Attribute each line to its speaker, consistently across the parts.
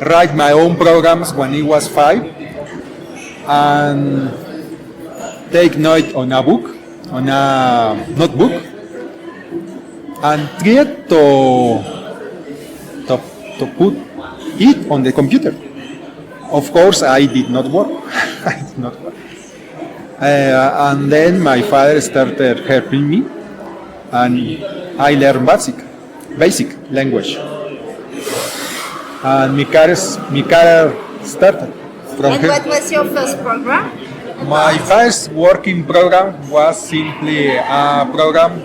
Speaker 1: write my own programs when I was 5, and take note on a book, on a notebook, and try to put it on the computer. Of course, I did not work. I did not work. And then my father started helping me, and I learned basic language. And my career started from
Speaker 2: And
Speaker 1: here.
Speaker 2: what was your first program?
Speaker 1: My first working program was simply a program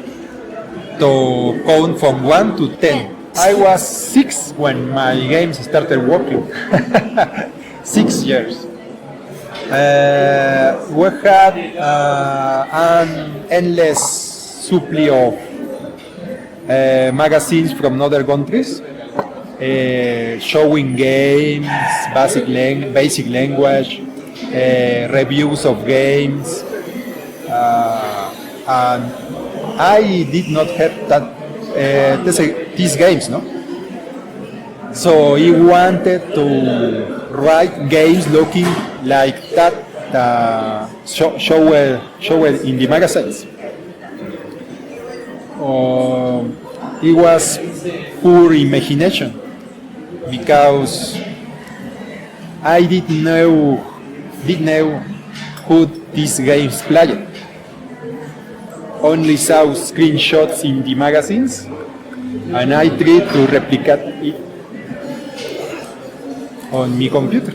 Speaker 1: to count from 1 to 10. I was 6 when my games started working. 6 years. We had an endless supply of magazines from other countries, showing games, basic language, reviews of games, and I did not have these games, no. So he wanted to write games looking like that, show it in the magazines. It was poor imagination because I didn't know who these games played. Only saw screenshots in the magazines, and I tried to replicate it on my computer.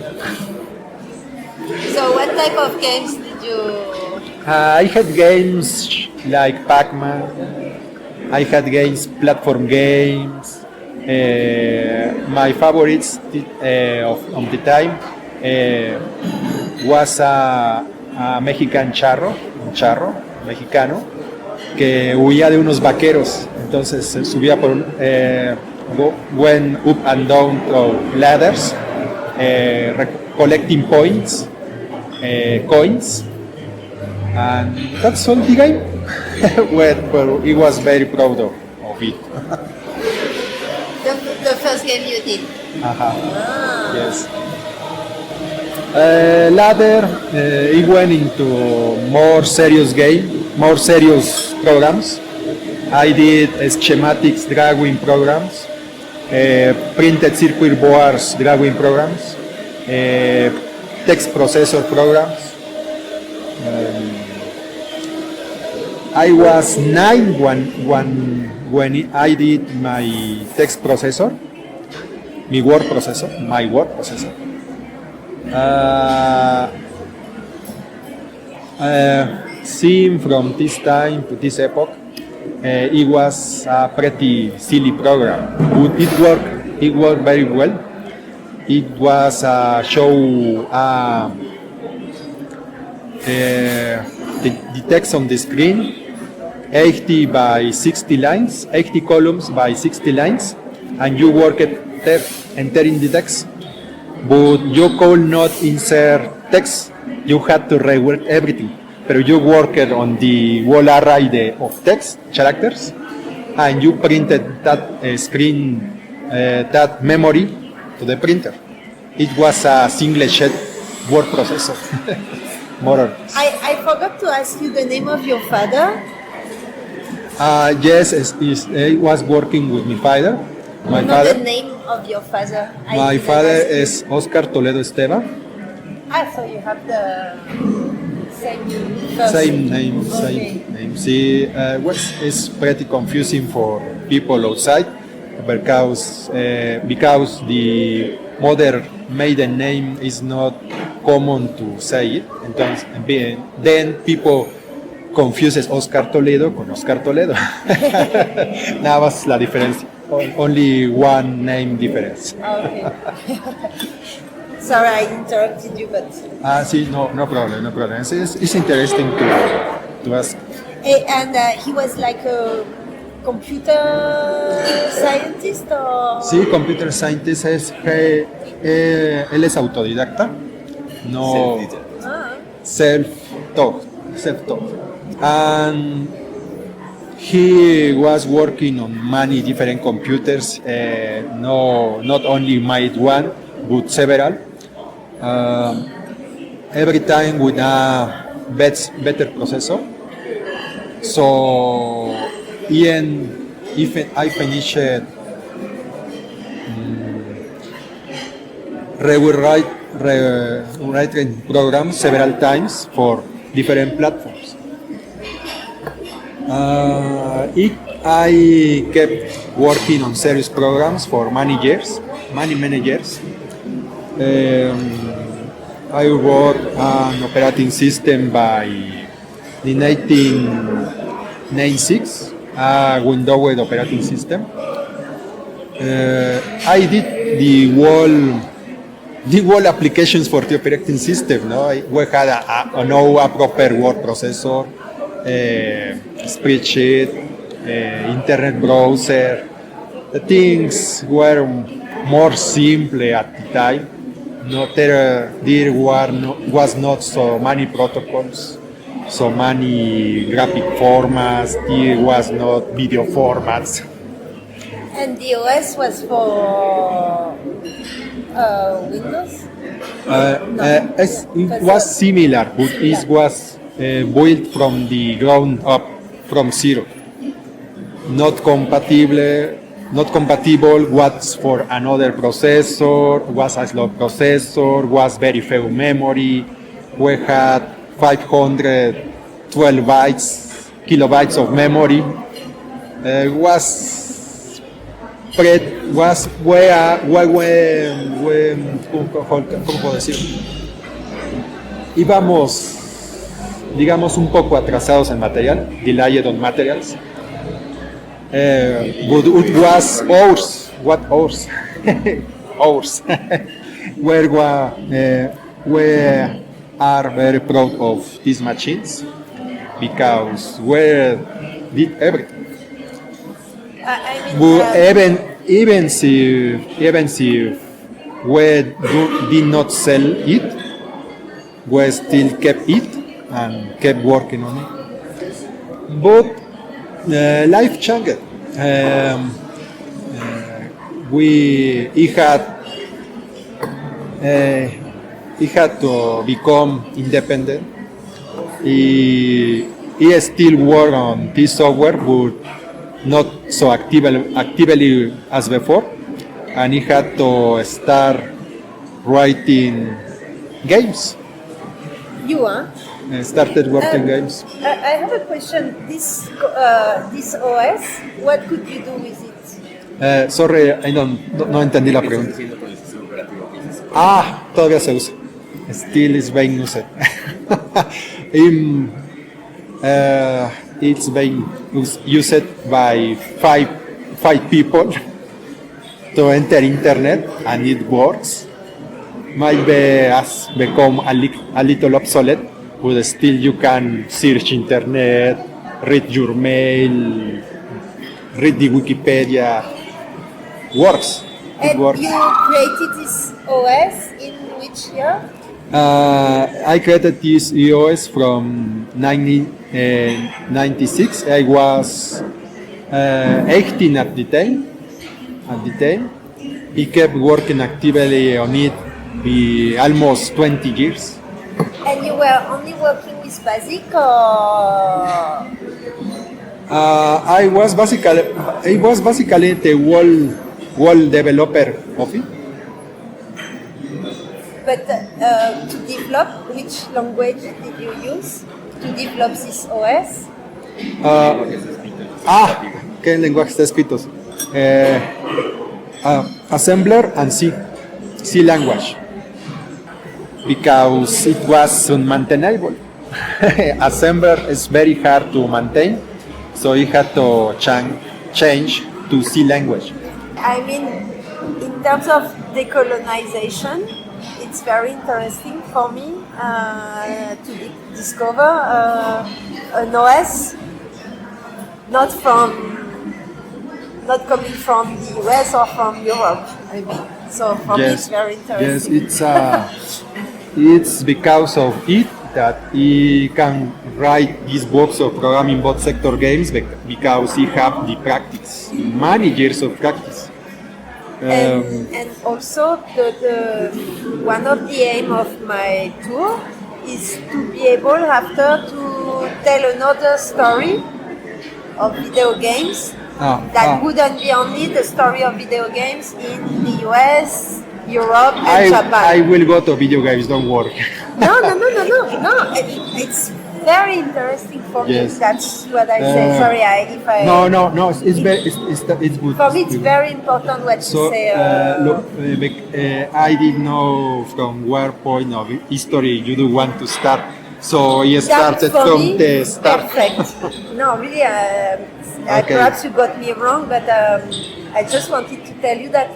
Speaker 2: So what type of games did you...
Speaker 1: I had games like Pac-Man. I had platform games. My favorites of the time was a Mexican charro mexicano, que huía de unos vaqueros. Entonces subía went up and down ladders, collecting points, coins, and that's all the game. Well, he was very proud of it.
Speaker 2: The first game you did?
Speaker 1: Yes. Later, he went into more serious programs. I did schematics drawing programs, printed circuit boards drawing programs, text processor programs. I was 9 when I did my text processor, my word processor. Seen from this time to this epoch, it was a pretty silly program, but it worked very well. It was a show the text on the screen, 80 by 60 lines, 80 columns by 60 lines, and you work it entering the text. But you could not insert text, you had to rework everything. But you worked on the whole array of text, characters, and you printed that screen, that memory to the printer. It was a single-shed word processor. More or less.
Speaker 2: I forgot to ask you the name of your father.
Speaker 1: Yes, I was working with my father.
Speaker 2: The name of your father.
Speaker 1: My father is Oscar Toledo Esteva.
Speaker 2: So you have the
Speaker 1: Same name. See, it's pretty confusing for people outside because the mother maiden name is not common to say it. Entonces, then people confuses Oscar Toledo con Oscar Toledo. Nada más la diferencia. Only one name difference.
Speaker 2: Okay. Sorry, I interrupted you, but...
Speaker 1: Sí, no problem. It's interesting to ask.
Speaker 2: And he was like a computer scientist or...
Speaker 1: Sí, computer scientist él es autodidacta, no self-taught. And he was working on many different computers, not only made one, with several. Every time with a better processor. So even if I finish rewriting programs several times for different platforms. I kept working on serious programs for many years. I wrote an operating system by the 1996, a Windows operating system. I did the whole applications for the operating system. No, we had a proper word processor, spreadsheet, internet browser. The things were more simple at the time. There was not so many protocols, so many graphic formats. There was not video formats.
Speaker 2: And the OS was for Windows?
Speaker 1: It was similar, but it was built from the ground up, from zero. Not compatible was for another processor, was a slow processor, was very few memory. We had 512 kilobytes of memory. ¿Cómo puedo decir? Íbamos, digamos, un poco atrasados en material, delayed on materials. But it was ours. What ours? Ours. We are very proud of these machines because we did everything. But even if we did not sell it, we still kept it and kept working on it. But life changed. He had to become independent. He still work on this software, but not so actively as before. And he had to start writing games.
Speaker 2: You are?
Speaker 1: Started working games.
Speaker 2: I have a question. This OS, what could you do with it?
Speaker 1: Sorry, no entendí la pregunta. Todavía se usa. Still is being used. It's being used by five people to enter internet, and it works. Maybe has become a little obsolete, but still you can search internet, read your mail, read the Wikipedia. Works.
Speaker 2: And
Speaker 1: works.
Speaker 2: You created this OS in which year?
Speaker 1: I created this EOS from 1996. I was 18 at the time. He kept working actively on it for almost 20 years.
Speaker 2: And you were only working with BASIC, or?
Speaker 1: I was basically the whole developer of it.
Speaker 2: But to develop, which language did you use to develop this OS?
Speaker 1: ¿Qué lenguaje está escrito? Assembler and C language, because it was unmaintainable. Assembler is very hard to maintain, so he had to change to C language.
Speaker 2: I mean, in terms of decolonization, it's very interesting for me to discover an OS not coming from the US or from Europe. I mean, so for me it's very interesting.
Speaker 1: Yes, it's because of it that he can write these books of programming both sector games, because he have the practice, many years of practice.
Speaker 2: And also the one of the aim of my tour is to be able after to tell another story of video games that wouldn't be only the story of video games in the US, Europe, and Japan.
Speaker 1: I will go to video games. Don't worry.
Speaker 2: No. It's very interesting for
Speaker 1: Yes.
Speaker 2: me. That's what I say. Sorry, if I.
Speaker 1: No. It's good.
Speaker 2: For me, it's very important what
Speaker 1: So,
Speaker 2: you say.
Speaker 1: look, I didn't know from where point of history you do want to start. So you started
Speaker 2: for
Speaker 1: from
Speaker 2: me,
Speaker 1: the start.
Speaker 2: Perfect. No, really,
Speaker 1: Okay.
Speaker 2: perhaps you got me wrong, but I just wanted to tell you that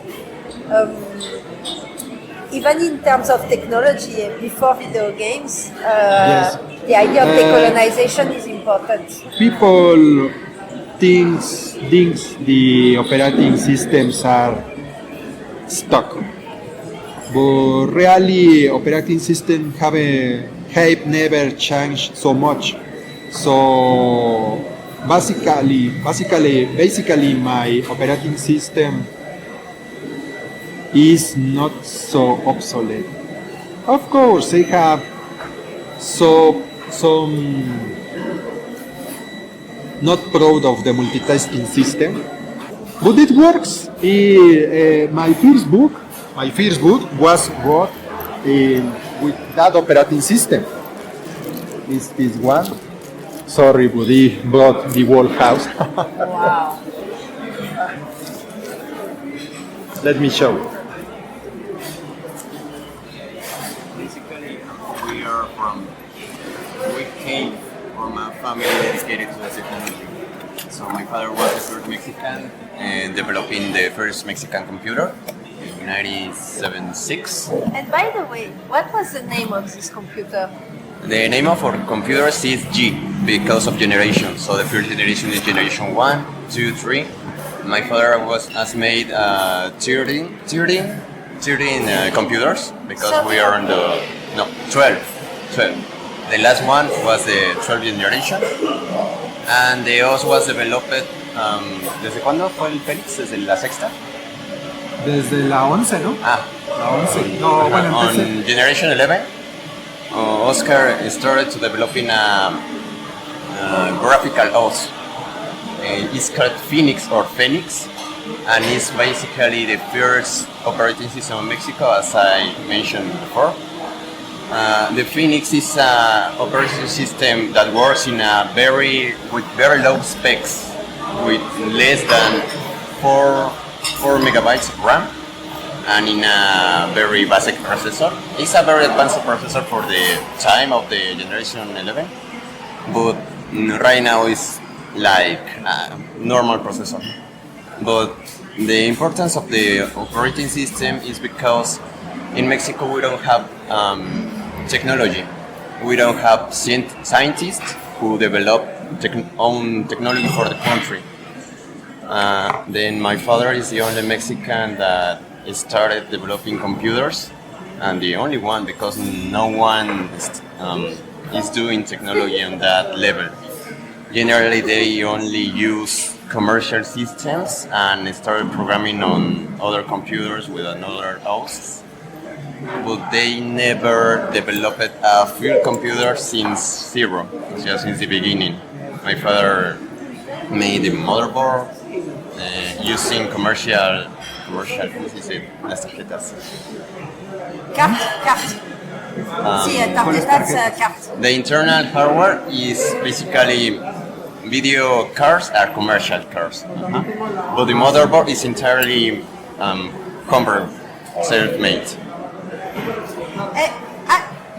Speaker 2: even in terms of technology, before video games,
Speaker 1: Yes.
Speaker 2: the idea of decolonization is important.
Speaker 1: People thinks the operating systems are stuck, but really operating system have never changed so much. So basically my operating system is not so obsolete. Of course, they have some not proud of the multitasking system, but it works. My first book was wrote with that operating system. Is this one? Sorry, but he brought the whole house.
Speaker 2: Wow.
Speaker 1: Let me show.
Speaker 3: Basically, we came from a family dedicated to the technology. So my father was the first Mexican and developing the first Mexican computer in 1976.
Speaker 2: And by the way, what was the name of this computer?
Speaker 3: The name of our computers is G because of generation. So the first generation is generation 1, 2, 3. My father has made 13 computers because we are on the 12. The last one was the 12th generation, and the OS was developed. ¿Desde cuándo fue el Félix? ¿Desde la sexta?
Speaker 1: Desde la 11, ¿no?
Speaker 3: Ah,
Speaker 1: La 11. No, bueno,
Speaker 3: on
Speaker 1: empecé.
Speaker 3: generation 11, Oscar started to developing a graphical OS. It's called Phoenix or Phoenix, and it's basically the first operating system in Mexico, as I mentioned before. The Phoenix is an operating system that works with very low specs, with less than 4 megabytes of RAM, and in a very basic processor. It's a very advanced processor for the time of the generation 11, but right now it's like a normal processor. But the importance of the operating system is because in Mexico we don't have technology. We don't have scientists who develop own technology for the country. Then my father is the only Mexican that started developing computers, and the only one because no one is doing technology on that level. Generally, they only use commercial systems and started programming on other computers with another OS. But they never developed a full computer since zero, just since the beginning. My father made the motherboard using commercial, ¿cómo se dice? Las tarjetas.
Speaker 2: Carte. Sí, tarjetas, carte.
Speaker 3: The internal hardware is basically video cards are commercial cars, but the motherboard is entirely convert, self-made.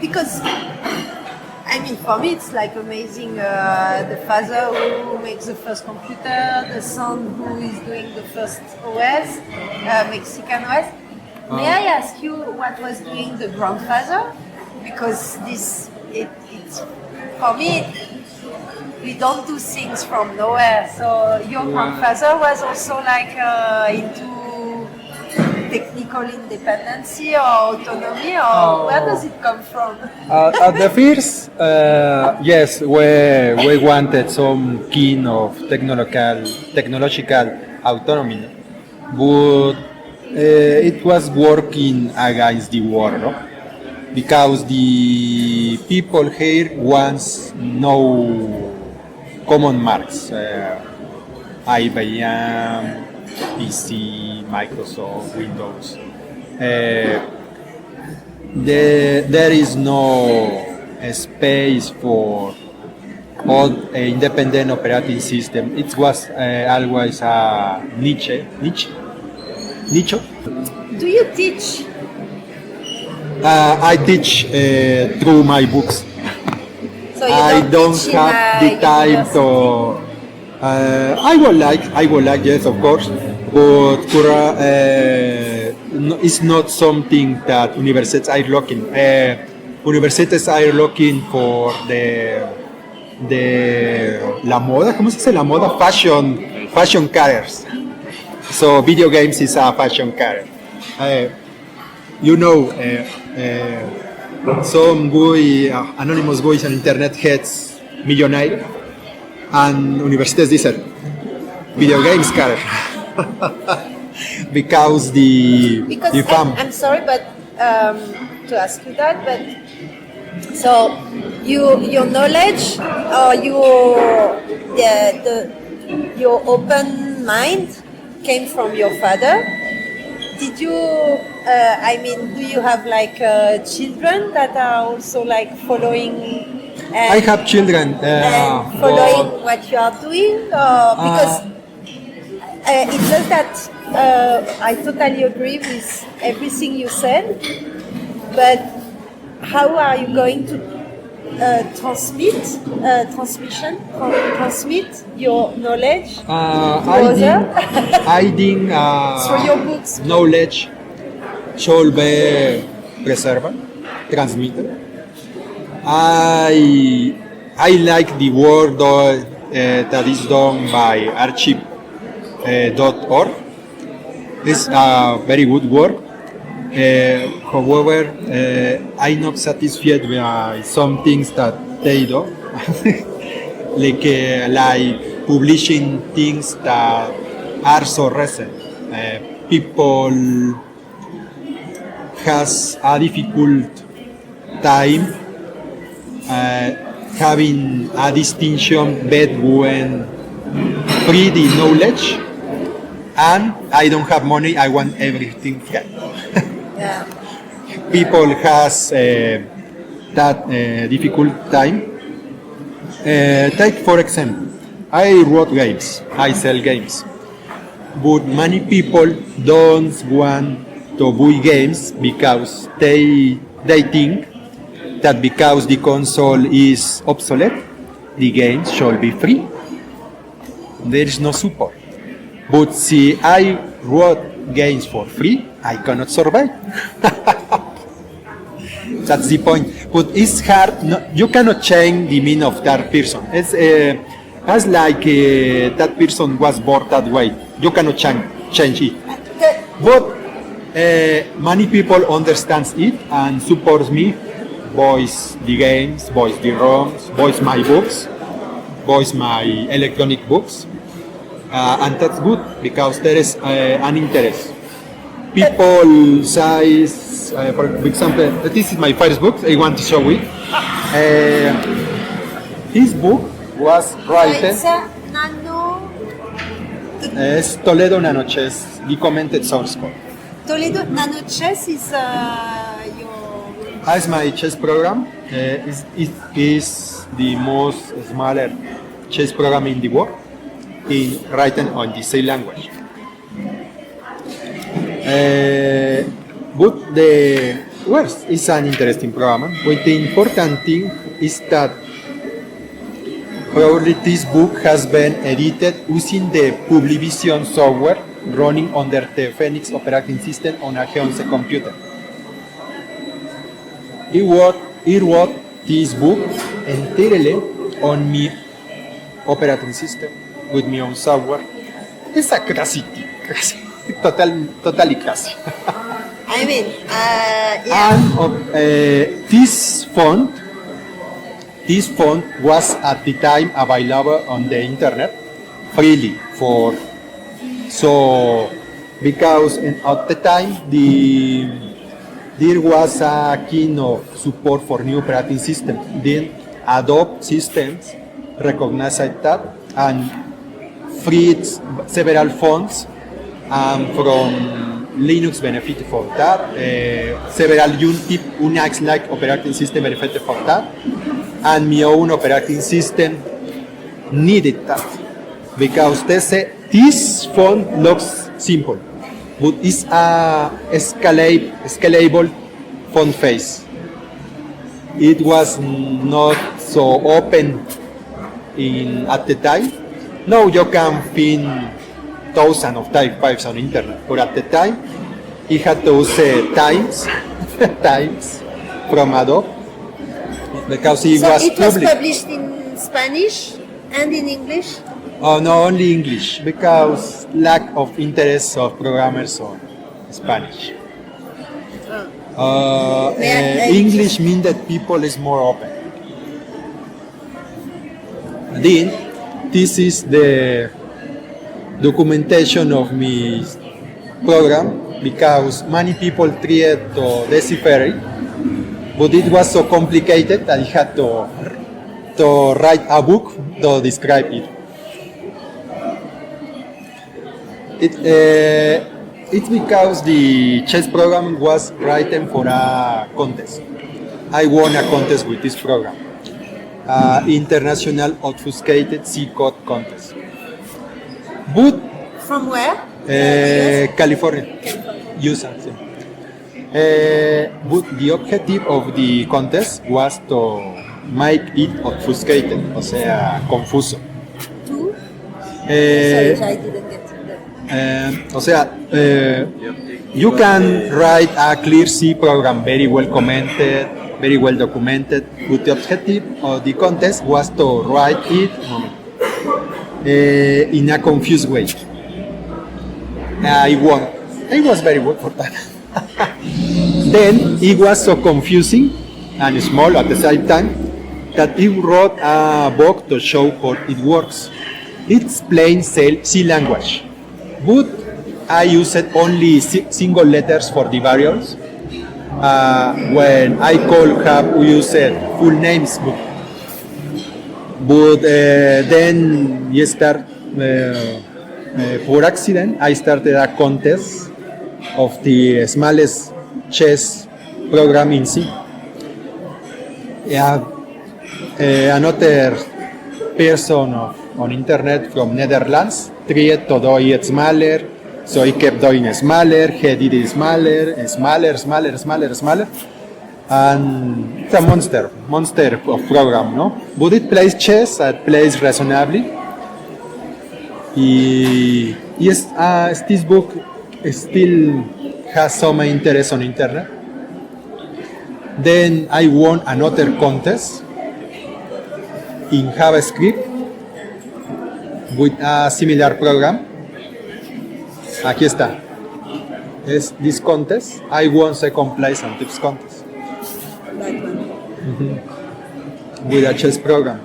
Speaker 2: Because I mean, for me, it's like amazing. The father who makes the first computer, the son who is doing the first OS, Mexican OS. May I ask you what was doing the grandfather? Because it's for me, we don't do things from nowhere. So your grandfather was also like into technical independency or autonomy, or where does it come from?
Speaker 1: At the first, yes, we wanted some kind of technological autonomy, but it was working against the war, no? Because the people here wants no common marks. IBM, PC, Microsoft, Windows. There is no space for all independent operating system. It was always a niche.
Speaker 2: Do you teach?
Speaker 1: I teach through my books.
Speaker 2: So you
Speaker 1: I don't
Speaker 2: teach in
Speaker 1: have the
Speaker 2: a
Speaker 1: time
Speaker 2: university?
Speaker 1: to. I would like, yes, of course, but it's not something that universities are looking. Universities are looking for la moda. ¿Cómo se dice la moda? Fashion careers. So video games is a fashion career. You know, some guy, anonymous guys on internet heads millionaire, and universities dicen video games career because the fam.
Speaker 2: I'm sorry, but to ask you that, but so your knowledge or your open mind came from your father. Did you? Do you have like children that are also like following?
Speaker 1: I have children.
Speaker 2: And following what you are doing, because it's just that I totally agree with everything you said. But how are you going to transmit your knowledge
Speaker 1: hiding
Speaker 2: through your books?
Speaker 1: knowledge should be preserved, transmitted. I like the work that is done by archive.org. It's a very good work. However, I'm not satisfied with some things that they do, like publishing things that are so recent. People has a difficult time having a distinction between free the knowledge and I don't have money, I want everything free.
Speaker 2: Yeah.
Speaker 1: People has that difficult time. Take for example, I wrote games, I sell games, but many people don't want to buy games because they think that because the console is obsolete, the games should be free. There is no support. But see, I wrote games for free, I cannot survive. That's the point. But it's hard. No, you cannot change the meaning of that person. It's as like that person was born that way. You cannot change it. But many people understands it and supports me. Voice the games, voice the ROMs, voice my books, voice my electronic books, and that's good because there is an interest. People say, for example, this is my first book. I want to show it. This book was written.
Speaker 2: It's a nano.
Speaker 1: Es Toledo Nano Chess, the commented source code.
Speaker 2: Toledo Nano Chess is your.
Speaker 1: As my chess program, it is the most smaller chess program in the world, written on the same language. But the worst is an interesting program. But the important thing is that probably this book has been edited using the Publivision software running under the Phoenix operating system on a G11 computer. He wrote this book entirely on my operating system with my own software. It's a crazy, totally crazy.
Speaker 2: I mean, yeah.
Speaker 1: And this font was at the time available on the internet freely for so because at the time there was a kind of support for new operating system. Then Adobe systems recognized that and freed several funds from Linux benefited for that. Several Unix-like operating system benefited for that. And my own operating system needed that. Because they say this font looks simple, but it's a scalable font face. It was not so open at the time. Now you can find thousands of typefaces on internet, but at the time it had those times from Adobe because it was
Speaker 2: it was
Speaker 1: public.
Speaker 2: published in Spanish and in English?
Speaker 1: Oh, no, only English because lack of interest of programmers on Spanish. English means that people is more open. Then, this is the documentation of my program because many people tried to decipher it, but it was so complicated that I had to write a book to describe it. It's because the chess program was written for a contest. I won a contest with this program, International Obfuscated C Code Contest. But
Speaker 2: From where?
Speaker 1: California, USA. But the objective of the contest was to make it obfuscated, o sea, confuso.
Speaker 2: Two? Sorry, I didn't get that.
Speaker 1: O sea, you can write a clear C program, very well commented, very well documented, but the objective of the contest was to write it in a confused way. I won. I was very good for that. Then it was so confusing and small at the same time that he wrote a book to show how it works. It's plain C language, but I used only single letters for the variables. When I could have used full names, but then you start for accident. I started a contest of the smallest chess program in C. Another person on internet from Netherlands tried to do it smaller, so he kept doing smaller, he did it smaller, and it's a monster of program, no? But it plays chess, it plays reasonably. Yes, this book still has some interest on internet. Then I won another contest in JavaScript with a similar program. Aquí está. Es this contest. I won second place on this contest. With a chess program.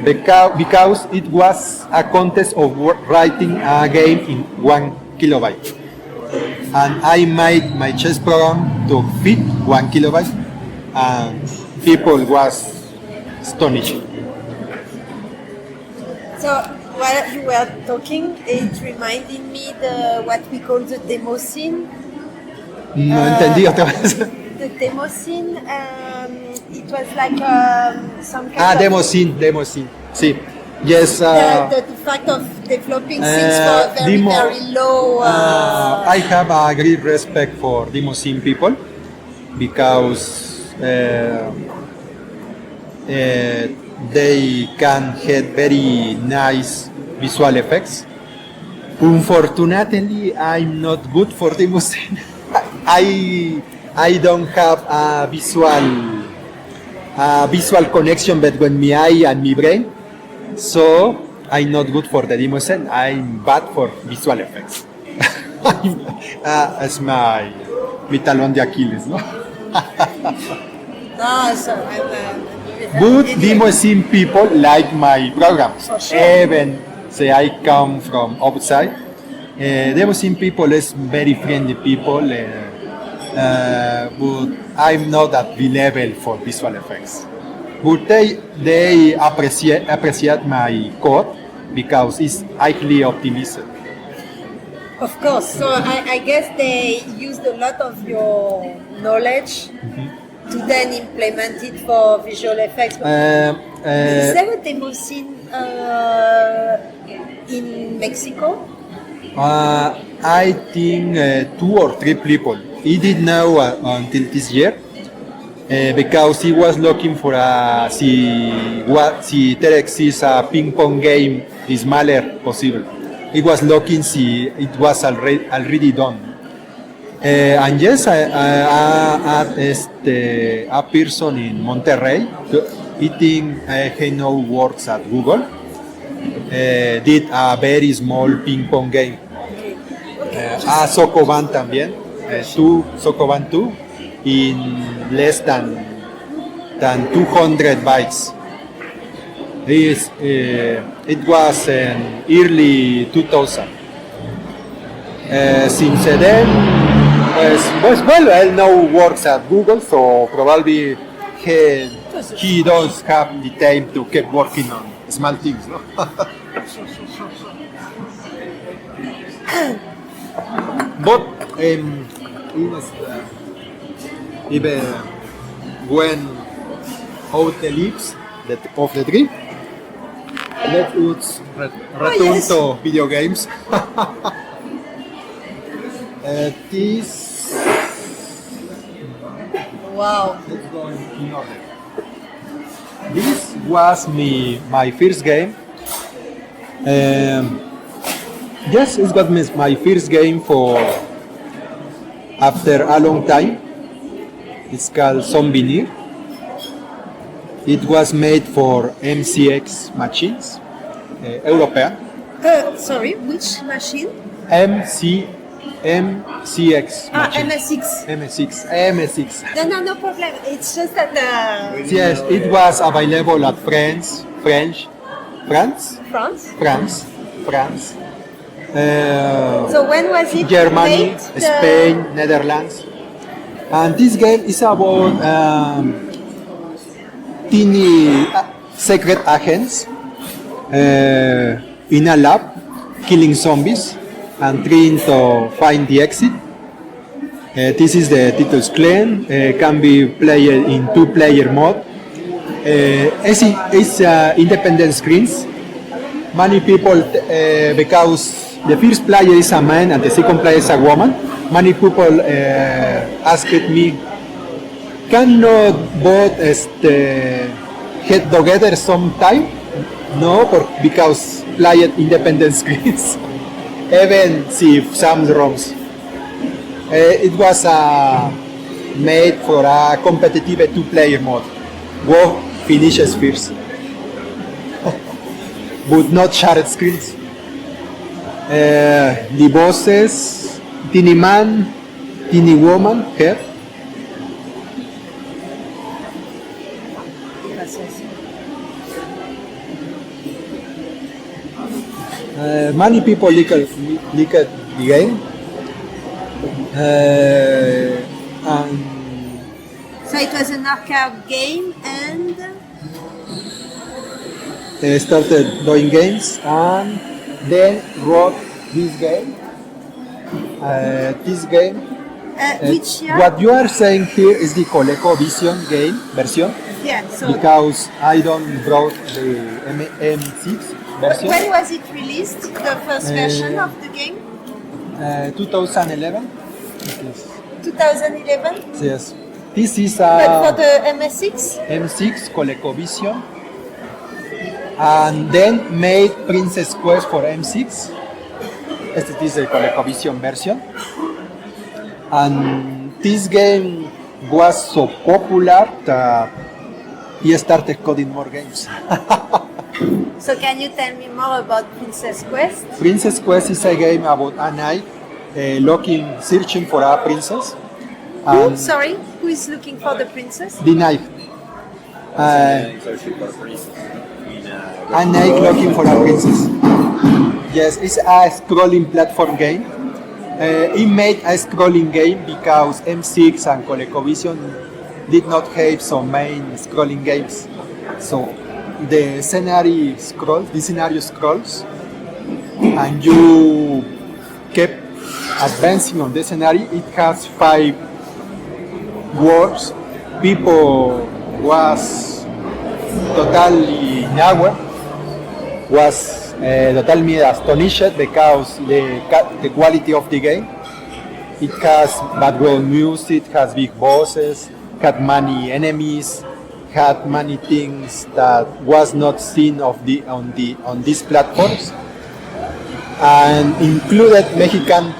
Speaker 1: Because it was a contest of writing a game in 1 kilobyte. And I made my chess program to fit 1 kilobyte, and people was astonished.
Speaker 2: So while you were talking, it reminded me what we call the demo scene.
Speaker 1: No entendí otra vez.
Speaker 2: The demo scene, it was like some kind of...
Speaker 1: Demo scene. Sí. Yes.
Speaker 2: the fact of developing things for very low...
Speaker 1: I have a great respect for demo scene people because they can have very nice visual effects. Unfortunately, I'm not good for demo scene. I don't have a visual connection between my eye and my brain, so I'm not good for the demo scene. I'm bad for visual effects. It's my talón de Achilles, no? But demo scene people like my programs.
Speaker 2: For sure.
Speaker 1: Even say I come from outside, The Muslim people is very friendly people, but I'm not at the level for visual effects. But they appreciate my code because it's highly optimized.
Speaker 2: Of course. So I guess they used a lot of your knowledge to then implement it for visual effects. Is there a demo scene in Mexico?
Speaker 1: I think 2 or 3 people. He didn't know until this year because he was looking for si Terex is a ping pong game is smaller possible. He was looking si it was already done. And yes, a person in Monterrey, I think he now works at Google, did a very small ping pong game. A Sokoban también, Sokoban 2, in less than 200 bytes. It was in early 2000. Since then, well, I now works at Google, so probably he does have the time to keep working on small things, no? But even when out the leaves of the tree, let us return to video games. This.
Speaker 2: Wow.
Speaker 1: Let's go in order. This was my first game. Yes, it got my first game for after a long time. It's called Zombie. It was made for MCX machines, European.
Speaker 2: Sorry, which machine?
Speaker 1: MCX machine. MSX.
Speaker 2: No problem. It's just that
Speaker 1: Yes, it was available at France.
Speaker 2: So when was it
Speaker 1: Germany,
Speaker 2: made?
Speaker 1: Spain, Netherlands. And this game is about teeny secret agents in a lab killing zombies and trying to find the exit. This is the title screen. Can be played in 2-player mode. It's independent screens. Many people, because the first player is a man and the second player is a woman, many people asked me, can both get together sometime? No, because played independent screens. Even if some ROMs. It was made for a competitive 2-player mode. Go finishes first. But not shared screens. The bosses, teeny man, teeny woman, here. Many people look at the game. And
Speaker 2: So it was an arcade game and
Speaker 1: they started doing games and then wrote this game.
Speaker 2: which year?
Speaker 1: What you are saying here is the ColecoVision game version
Speaker 2: Yeah, so
Speaker 1: because I don't brought the M6 version.
Speaker 2: when was it released? The first version of the game?
Speaker 1: 2011.
Speaker 2: 2011?
Speaker 1: Yes. This is
Speaker 2: But for
Speaker 1: a
Speaker 2: the MSX?
Speaker 1: M6 ColecoVision. And then made Princess Quest for M6. This is the ColecoVision version. And this game was so popular that he started coding more games.
Speaker 2: So can you tell me more about Princess Quest?
Speaker 1: Princess Quest is a game about a knight searching for a princess.
Speaker 2: Who? Sorry, who is looking for the princess?
Speaker 1: The knight. A knight looking for a princess. Yes, it's a scrolling platform game. It made a scrolling game because M6 and ColecoVision did not have some main scrolling games. So the scenario scrolls, and you kept advancing on the scenario. It has 5 words. People was totally nowhere, was totally astonished because the quality of the game. It has background music, has big bosses, had many enemies, had many things that was not seen on these platforms, and included Mexican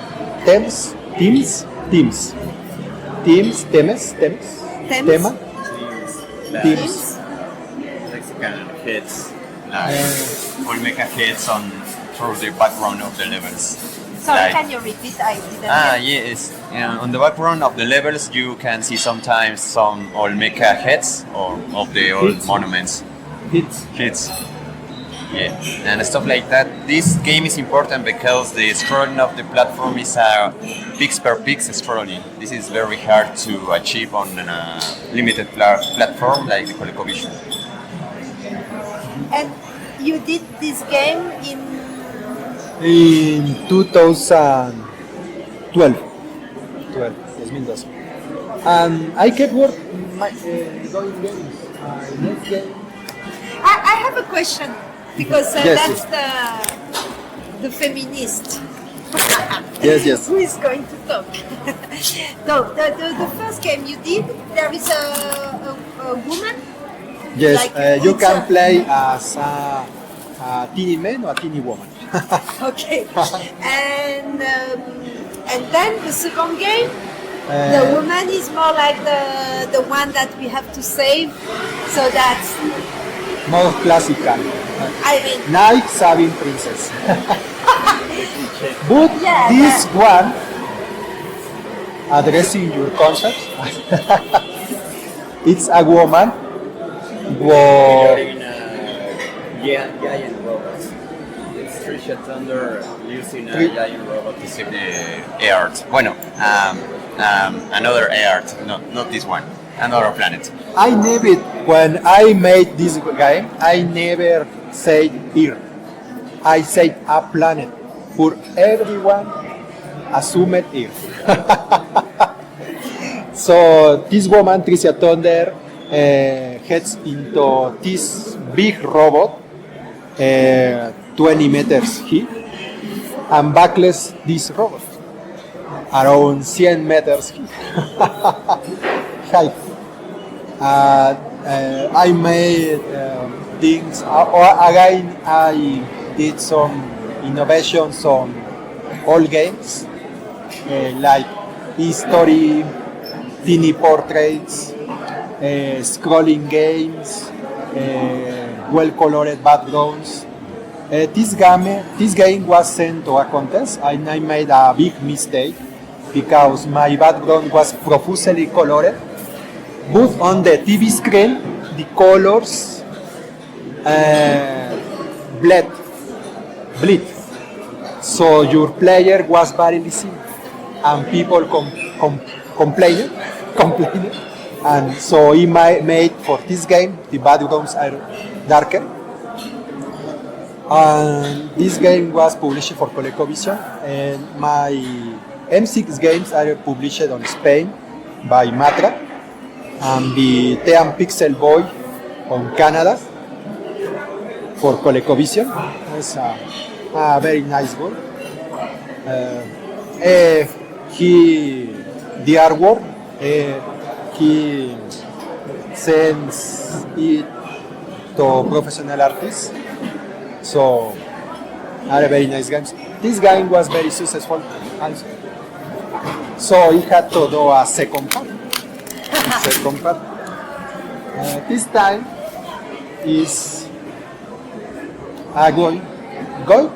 Speaker 1: themes, themes, themes, temes, temes,
Speaker 2: Themes?
Speaker 1: tema,
Speaker 3: Themes. Mexican hits, like all mecha hits on through the background of the levels.
Speaker 2: Sorry,
Speaker 3: Like-
Speaker 2: can you repeat? I didn't hear.
Speaker 3: Yes. On the background of the levels, you can see sometimes some Olmeca heads or of the old
Speaker 1: Hits.
Speaker 3: monuments.
Speaker 1: hits.
Speaker 3: Hits. Yeah, and stuff like that. This game is important because the scrolling of the platform is a pix per pix scrolling. This is very hard to achieve on a limited platform like the ColecoVision.
Speaker 2: And you did this game in
Speaker 1: In 2012. 2012. And I kept working going games. Next game.
Speaker 2: I have a question because
Speaker 1: Yes,
Speaker 2: that's the feminist.
Speaker 1: Yes, yes.
Speaker 2: Who is going to talk? No, the first game you did, there is a woman.
Speaker 1: Yes,
Speaker 2: Like
Speaker 1: you
Speaker 2: it's
Speaker 1: can
Speaker 2: a-
Speaker 1: play as a teeny man or a teeny woman.
Speaker 2: Okay, and then the second game, the
Speaker 1: Uh,
Speaker 2: woman is more like the one that we have to save. So that's
Speaker 1: More classical.
Speaker 2: I mean
Speaker 1: Knight saving princess. But
Speaker 2: Yeah,
Speaker 1: this one, addressing your concept, it's a woman. Who,
Speaker 3: Giant robots. It's Trisha Thunder using a
Speaker 1: Tri-
Speaker 3: giant robot to save the Earth. Bueno, another Earth, not this one, another planet.
Speaker 1: I never, when I made this game, I never said Earth. I said a planet. For everyone assumed Earth. So this woman, Tricia Thunder, heads into this big robot, 20 meters high, and backless this robot, around 100 meters high. I made things, again I did some innovations on all games, like history, tiny portraits, scrolling games, well-colored backgrounds. This game was sent to a contest, and I made a big mistake because my background was profusely colored, but on the TV screen the colors bleed. So your player was barely seen, and people complained, and so he made for this game the backgrounds are darker. And this game was published for ColecoVision, and my M6 games are published on Spain by Matra, and the Team Pixel Boy on Canada for ColecoVision. It's a very nice boy. The artwork, he sends it to professional artists. So, are very nice games. This game was very successful also. So he had to do a second part. This time is a boy.
Speaker 2: Boy?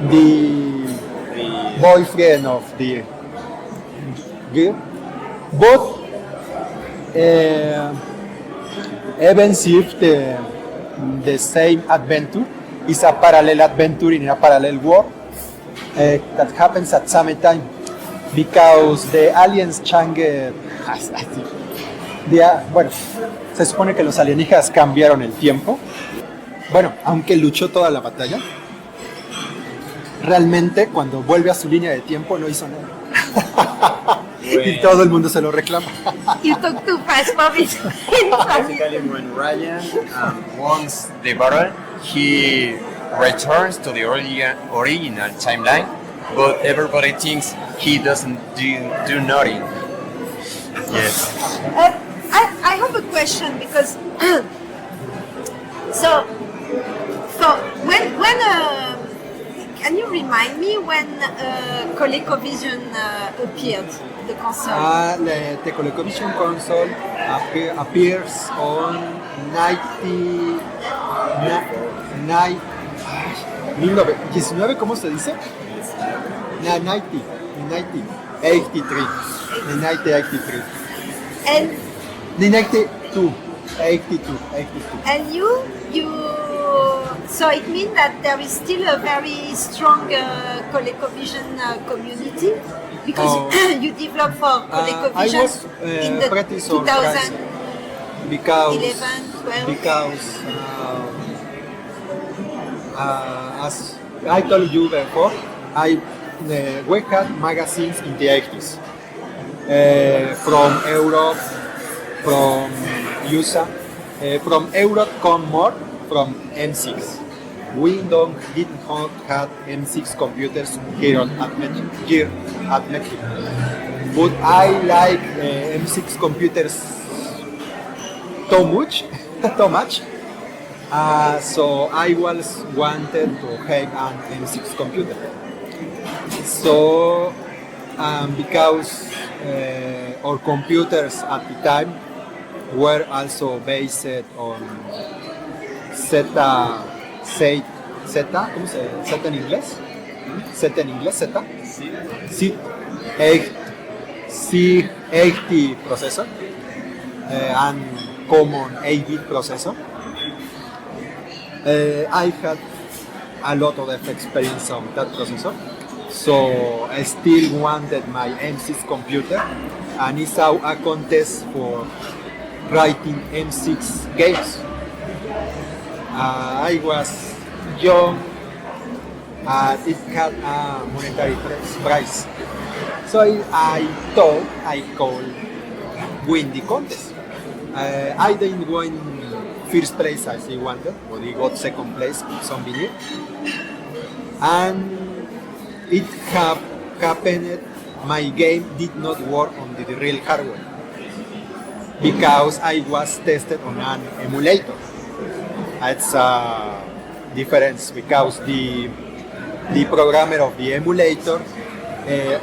Speaker 1: The boyfriend of the girl, but even if the same adventure is a parallel adventure in a parallel world that happens at same time because the aliens changed. Bueno, se supone que los alienígenas cambiaron el tiempo. Bueno, aunque luchó toda la batalla, realmente cuando vuelve a su línea de tiempo no hizo nada. Y todo el mundo se lo reclama.
Speaker 2: You talk too fast for me.
Speaker 3: Basically, when Ryan wants the battle, he returns to the original timeline, but everybody thinks he doesn't do nothing. Yes.
Speaker 2: I have a question because so when can you remind me when ColecoVision appeared, the console?
Speaker 1: The ColecoVision console appears on 19, ¿cómo se dice? 1983.
Speaker 2: And
Speaker 1: 82.
Speaker 2: And you so it means that there is still a very strong ColecoVision community because you developed for
Speaker 1: I
Speaker 2: ColecoVision
Speaker 1: was
Speaker 2: in the
Speaker 1: pretty surprised
Speaker 2: 2011,
Speaker 1: because
Speaker 2: 12.
Speaker 1: As I told you before, we had magazines in the 80s from Europe, from USA, from Europe come more from M6. We didn't have M6 computers here at Mexico, but I like M6 computers too much, so I was wanted to have an M6 computer. So because our computers at the time were also based on Zeta, ¿cómo se dice? Zeta en inglés? Zeta en inglés, Zeta? C80 processor and common 8-bit processor. I had a lot of experience on that processor, so I still wanted my M6 computer, and I saw a contest for writing M6 games. I was young and it had a monetary price, so I thought I could win the contest. I didn't win first place as I wanted, but I got second place with some video. And it happened, my game did not work on the real hardware because I was tested on an emulator. It's a difference because the programmer of the emulator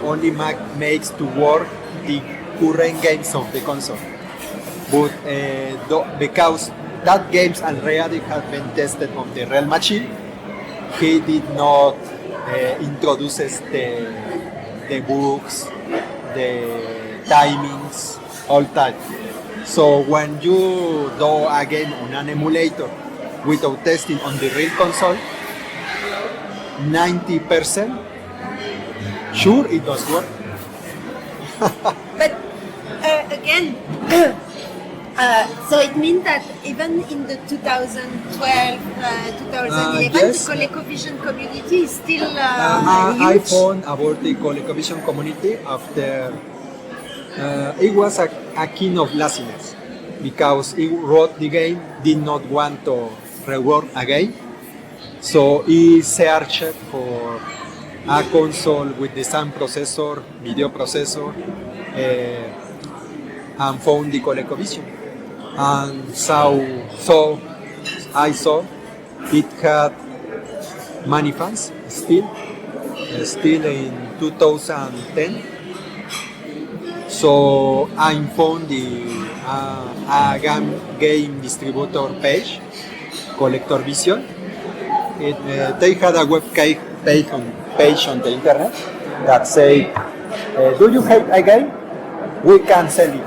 Speaker 1: only makes to work the current games of the console. But because that games already have been tested on the real machine, he did not introduce the bugs, the timings, all that. So when you do a game on an emulator without testing on the real console, 90% sure it does work.
Speaker 2: But again, so it means that even in the 2012, 2011,
Speaker 1: yes.
Speaker 2: the ColecoVision community is still
Speaker 1: I
Speaker 2: huge.
Speaker 1: found about the ColecoVision community after it was a kind of laziness because he wrote the game, did not want to rework again, so he searched for a console with the same processor, video processor, and found the ColecoVision. And so I saw it had many fans still in 2010. So I found a game distributor page, ColecoVision. They had a web page on the internet that said, "Do you hate a game? We can sell it."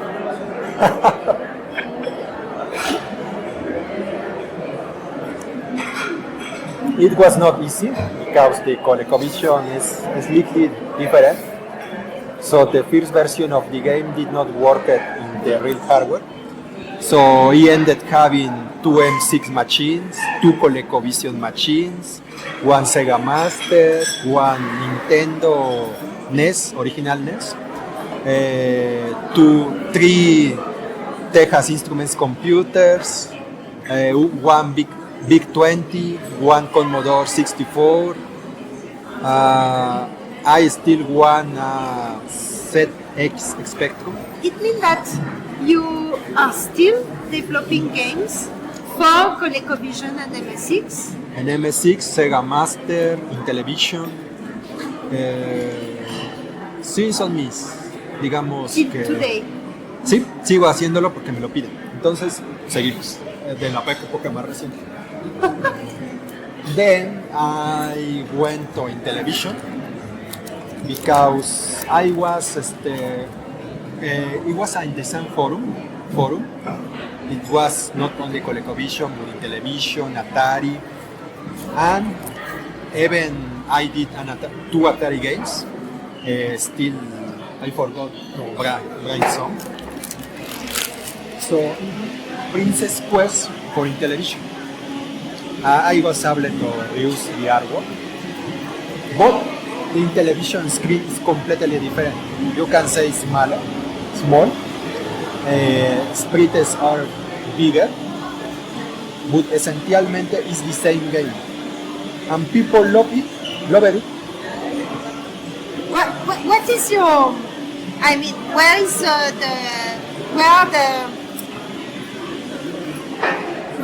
Speaker 1: It was not easy because the ColecoVision is slightly different. So the first version of the game did not work in the real hardware. So he ended having two M6 machines, two ColecoVision machines, one Sega Master, one Nintendo NES, original NES, three Texas Instruments computers, one Big 20, one Commodore 64. I still want ZX Spectrum.
Speaker 2: It means that you are still developing games for ColecoVision and MSX.
Speaker 1: En MSX, Sega Master, Intellivision. Sí, son mis, digamos
Speaker 2: Till
Speaker 1: que...
Speaker 2: today.
Speaker 1: Sí, sigo haciéndolo porque me lo piden. Entonces, seguimos. De la época más reciente. Then I went to Intellivision because I was it was in the same forum. It was not only ColecoVision but Intellivision, Atari, and even I did two Atari games. Still, I forgot to write some. So, Princess Quest for Intellivision. I was able to use the artwork, but the Intellivision screen is completely different. You can say small. Sprites are bigger, but essentialmente it's the same game, and people love it.
Speaker 2: What is your? I mean, where is where are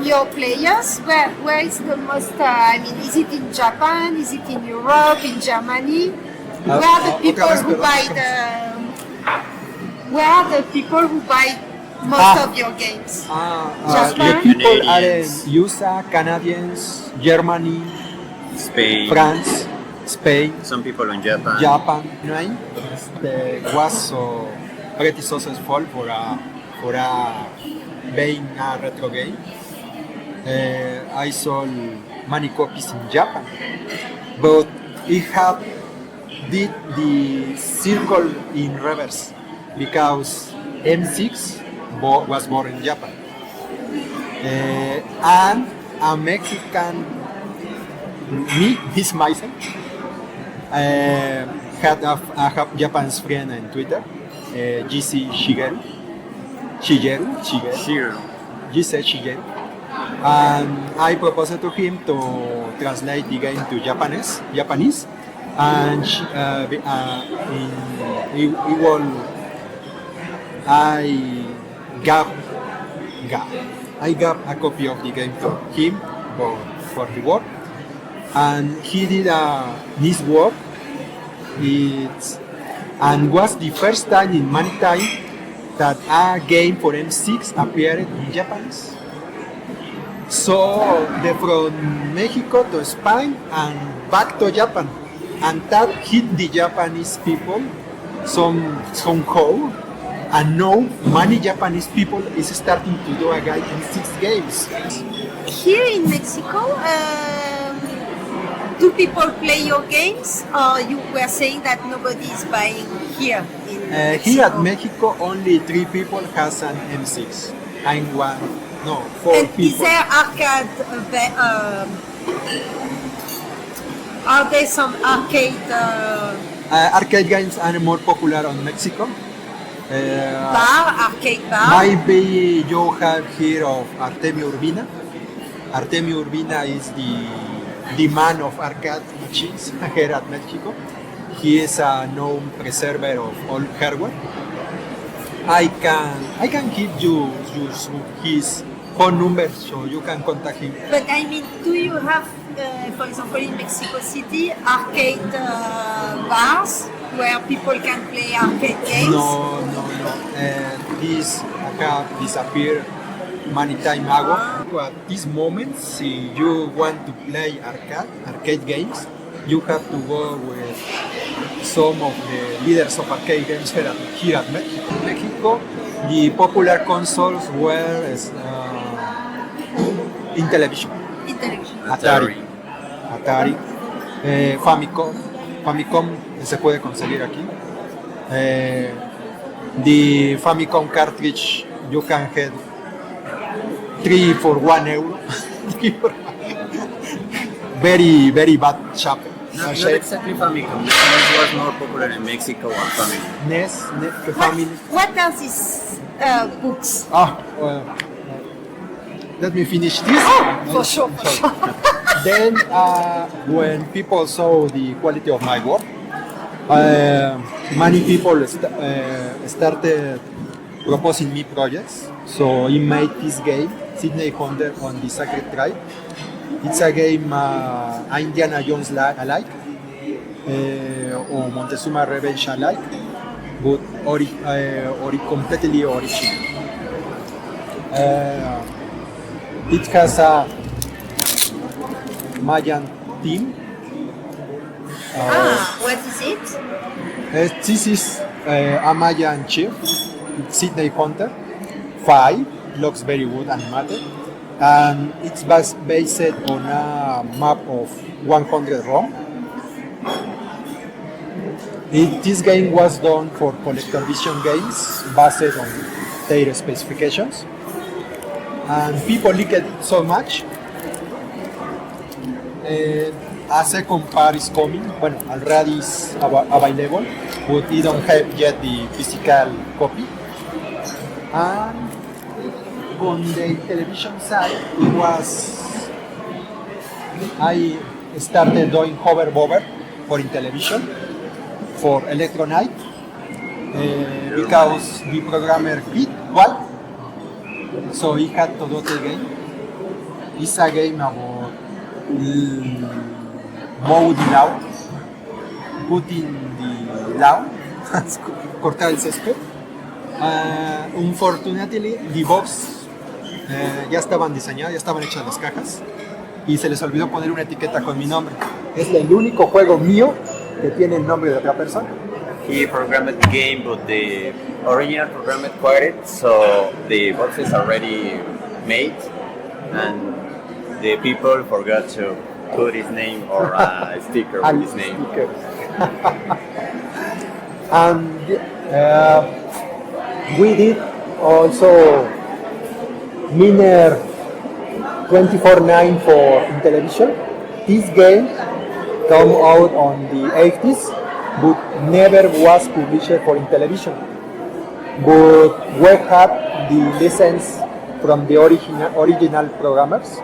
Speaker 2: your players? Where is the most? I mean, is it in Japan? Is it in Europe? In Germany? Where are the people who buy the? Where are the people who buy most of your games?
Speaker 1: The
Speaker 2: Japan?
Speaker 1: people are in
Speaker 3: Canadians.
Speaker 1: USA, Canadians, Germany,
Speaker 3: Spain,
Speaker 1: France, Spain,
Speaker 3: some people in Japan.
Speaker 1: Japan. Was so pretty successful for a being a retro game. I sold many copies in Japan, but it did the circle in reverse because M6 was born in Japan, and a Mexican, myself, had a Japanese friend on Twitter, GC Shigeru, GC Shigeru, and I proposed to him to translate the game to Japanese, and I gave a copy of the game to him for the work, and he did this work. And was the first time in many time that a game for M6 appeared in Japanese. So from Mexico to Spain and back to Japan, and that hit the Japanese people somehow. And now many Japanese people is starting to do a guide in 6 games.
Speaker 2: Here in Mexico, do people play your games, or you were saying that nobody is buying here in Mexico?
Speaker 1: Here at Mexico, only 3 people has an M6. I'm 4
Speaker 2: And
Speaker 1: people.
Speaker 2: is there arcade? Are there some arcade
Speaker 1: Arcade games are more popular in Mexico.
Speaker 2: arcade bar?
Speaker 1: Maybe you have heard of Artemio Urbina. Artemio Urbina is the man of arcade machines here at Mexico. He is a known preserver of all hardware. I can give you his phone number so you can contact him.
Speaker 2: But I mean, do you have, for example, in Mexico City, arcade bars where people can play arcade games?
Speaker 1: No. This have disappeared many time ago. At this moment, if you want to play arcade games, you have to go with some of the leaders of arcade games here at Mexico. The popular consoles were in television.
Speaker 2: In television.
Speaker 1: Atari. Atari, Famicom se puede conseguir aquí. The Famicom cartridge you can get 3 for 1 euro. Very bad shape.
Speaker 3: Not exactly Famicom. NES was more popular in Mexico than Famicom.
Speaker 1: The family.
Speaker 2: What are these books?
Speaker 1: Well, let me finish this.
Speaker 2: For sure.
Speaker 1: Then, when people saw the quality of my work, many people started proposing me projects. So I made this game, Sydney Hunter on the Sacred Tribe. It's a game Indiana Jones alike, or Montezuma Revenge alike, but completely original. It has a Mayan theme.
Speaker 2: What is it?
Speaker 1: This is a Mayan chief, Sydney Hunter, 5, looks very good animated, and it's based on a map of 100 ROM. This game was done for CollectorVision games based on their specifications, and people liked it so much. A second part is coming. Bueno, already is available, but we don't have yet the physical copy. And on the television side, I started doing hover bobber for in television for Electronite because the programmer quit. Why? So he had to do the game. It's a game about mow the lawn, putting the lawn, cortar el césped. Unfortunately, the box ya estaban diseñadas, ya estaban hechas las cajas y se les olvidó poner una etiqueta con mi nombre. Es el único juego mío que tiene el nombre de otra persona.
Speaker 3: He programmed the game, but the original program acquired, so the box is already made, and the people forgot to put his name or a sticker with his name.
Speaker 1: And we did also Miner 24/9 for television. This game came out on the 80s, but never was published for in television. But we had the license from the original programmers,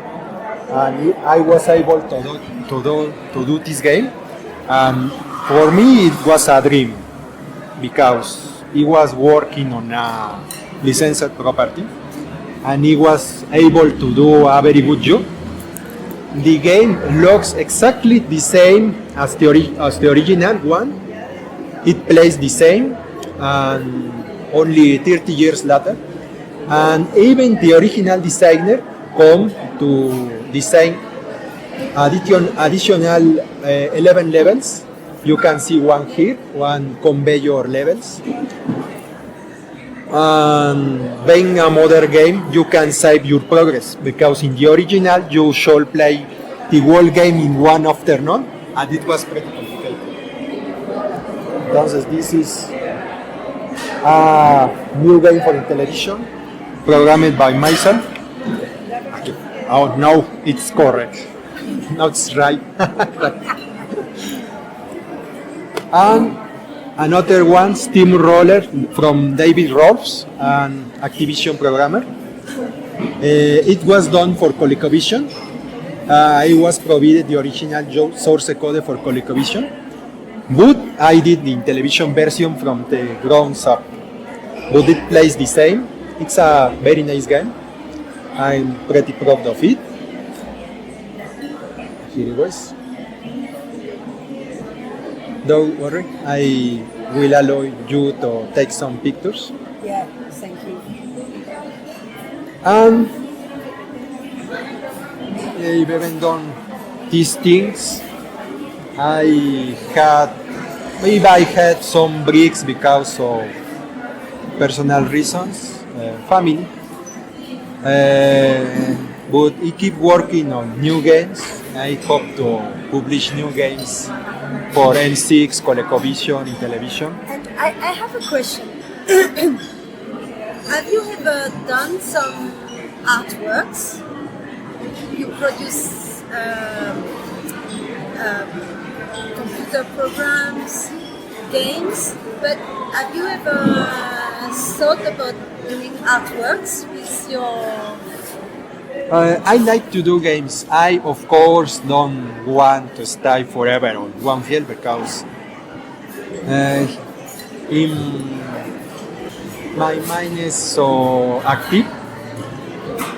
Speaker 1: and I was able to do this game. And for me, it was a dream because he was working on a licensed property, and he was able to do a very good job. The game looks exactly the same as the original one. It plays the same, and only 30 years later. And even the original designer come to design additional 11 levels. You can see one here, one conveyor levels. And being a modern game, you can save your progress because in the original you should play the whole game in one afternoon, and it was pretty complicated. Entonces, this is a new game for television, programmed by myself. Oh no, it's correct. No, it's right. And another one, Steamroller from David Rolfs, an Activision programmer. It was done for ColecoVision. I was provided the original source code for ColecoVision, but I did the television version from the ground up. But it plays the same. It's a very nice game. I'm pretty proud of it. Here it was. Don't worry, I will allow you to take some pictures.
Speaker 2: Yeah, thank you.
Speaker 1: And I've even done these things. I had some breaks because of personal reasons, family. but I keep working on new games. I hope to publish new games for N6, ColecoVision, in television.
Speaker 2: And I have a question. Have you ever done some artworks? You produce computer programs, games, but have you ever thought about doing artworks with your...
Speaker 1: I like to do games. I, of course, don't want to stay forever on one field because my mind is so active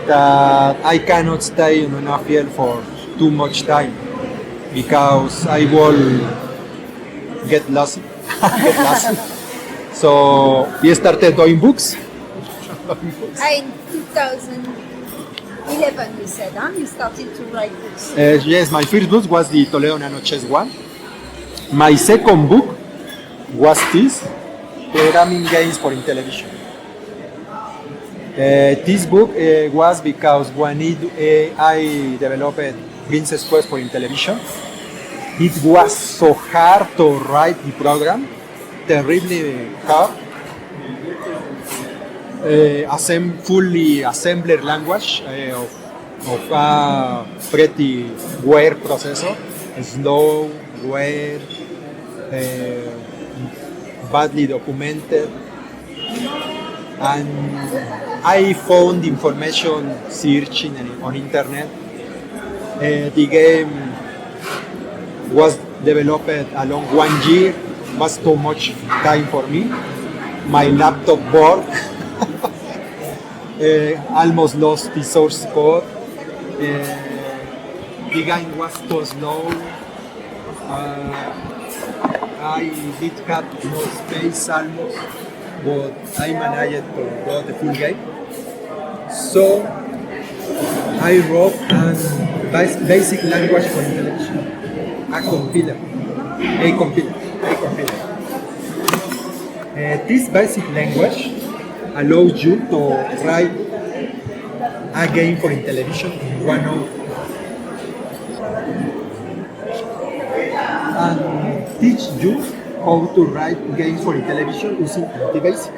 Speaker 1: that I cannot stay in a field for too much time because I will get lost. Get lost. So we started doing books.
Speaker 2: In 2011, you said, huh? You started to write books.
Speaker 1: Yes, my first book was the Toledo Nano Chess 1. My second book was this, Programming Games for Intellivision. This book was because when I developed Princess Quest for Intellivision, it was so hard to write the program, terribly hard. Fully assembler language of a pretty weird processor, slow, weird, badly documented, and I found information searching on internet. The game was developed along 1 year, was too much time for me. My laptop broke. Almost lost the source code. The game was too slow. I did have no space almost, but I managed to do the full game. So I wrote a basic language for intelligence, a compiler. This basic language allows you to write a game for television in 1 hour. And teach you how to write games for television using anti-basic.